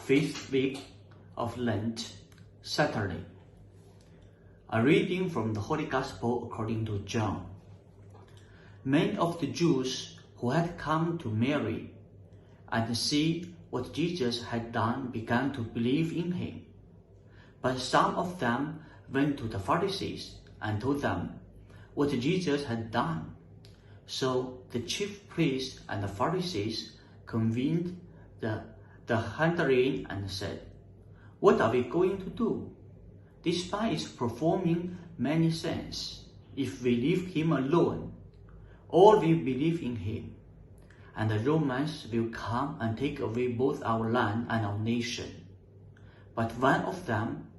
fifth week of Lent, Saturday. A reading from the Holy Gospel according to John. Many of the Jews who had come to Mary and see what Jesus had done began to believe in him. But some of them went to the Pharisees and told them what Jesus had done. So the chief priests and the Pharisees convened the Sanhedrin and said, "What are we going to do? This man is performing many signs. If we leave him alone, all will believe in him, and the Romans will come and take away both our land and our nation." But one of them,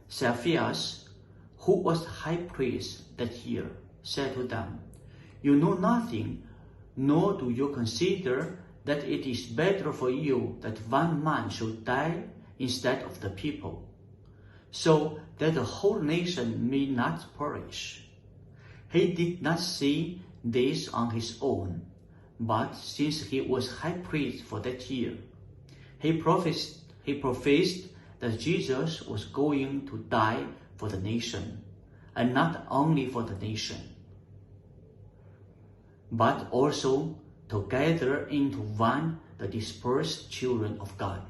Caiaphas, who was high priest that year, said to them, "You know nothing, nor do you consider that it is better for you that one man should die instead of the people, so that the whole nation may not perish." He did not say this on his own, but since he was high priest for that year, he professed that Jesus was going to die for the nation, and not only for the nation, but also to gather into one the dispersed children of God.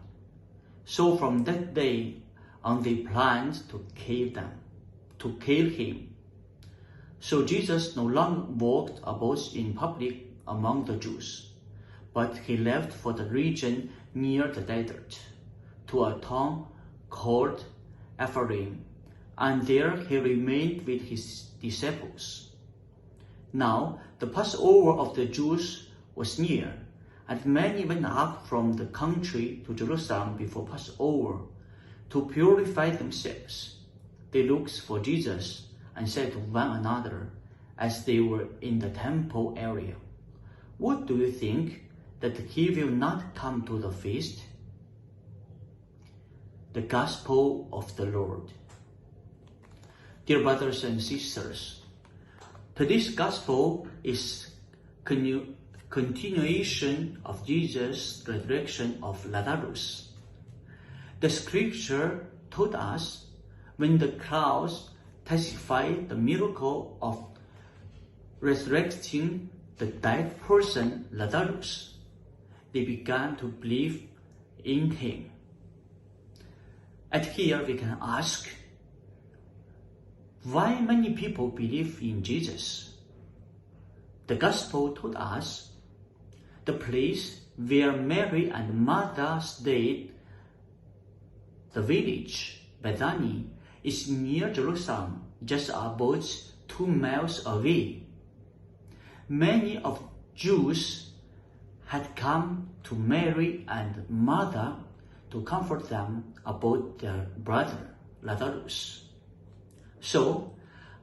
So from that day on they planned to kill him. So Jesus no longer walked about in public among the Jews, but he left for the region near the desert, to a town called Ephraim, and there he remained with his disciples. Now the Passover of the Jews was near, and many went up from the country to Jerusalem before Passover to purify themselves. They looked for Jesus and said to one another as they were in the temple area, "What do you think, that he will not come to the feast?" The Gospel of the Lord. Dear brothers and sisters, today's Gospel is continuation of Jesus' resurrection of Lazarus. The scripture told us when the crowds testified the miracle of resurrecting the dead person Lazarus, they began to believe in him. And here we can ask, why many people believe in Jesus? The Gospel told us the place where Mary and Martha stayed, the village Bethany, is near Jerusalem, just about 2 miles away. Many of Jews had come to Mary and Martha to comfort them about their brother Lazarus. So,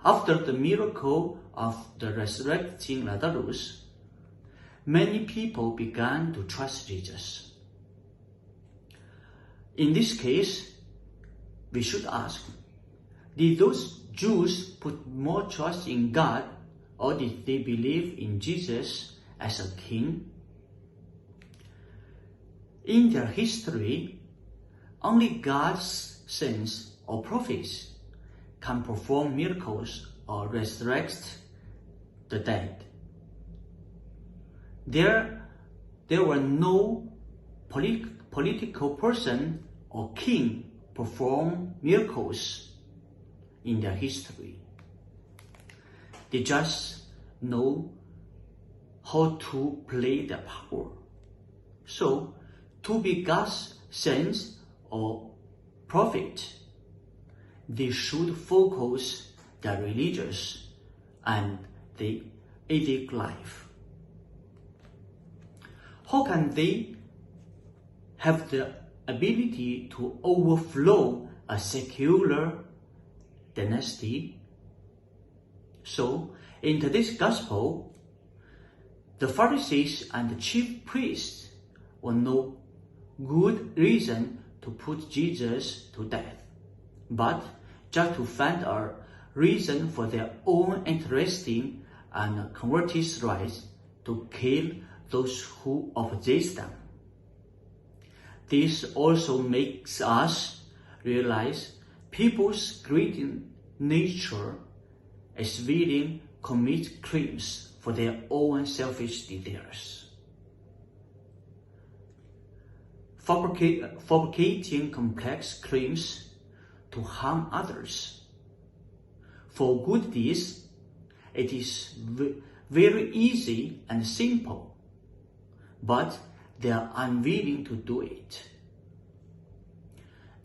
after the miracle of the resurrecting Lazarus, many people began to trust Jesus. In this case, we should ask, did those Jews put more trust in God, or did they believe in Jesus as a king? In their history, only God's saints or prophets can perform miracles or resurrect the dead. There were no political person or king perform miracles in their history. They just know how to play their power. So, to be God's saints or prophet, they should focus their religious and the ethic life. How can they have the ability to overflow a secular dynasty? So, in today's Gospel, the Pharisees and the chief priests were no good reason to put Jesus to death, but just to find a reason for their own interesting and covetous rights to kill those who oppose them. This also makes us realize people's greedy nature is willing to commit crimes for their own selfish desires. Fabricating complex claims to harm others. For good deeds, it is very easy and simple, but they are unwilling to do it.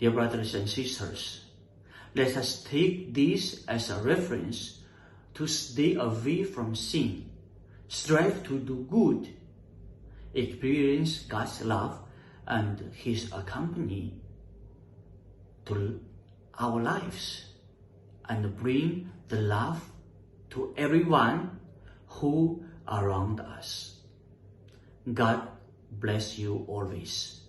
Dear brothers and sisters, let us take this as a reference to stay away from sin, strive to do good, experience God's love and His accompany to our lives, and bring the love to everyone who around us. God bless you always.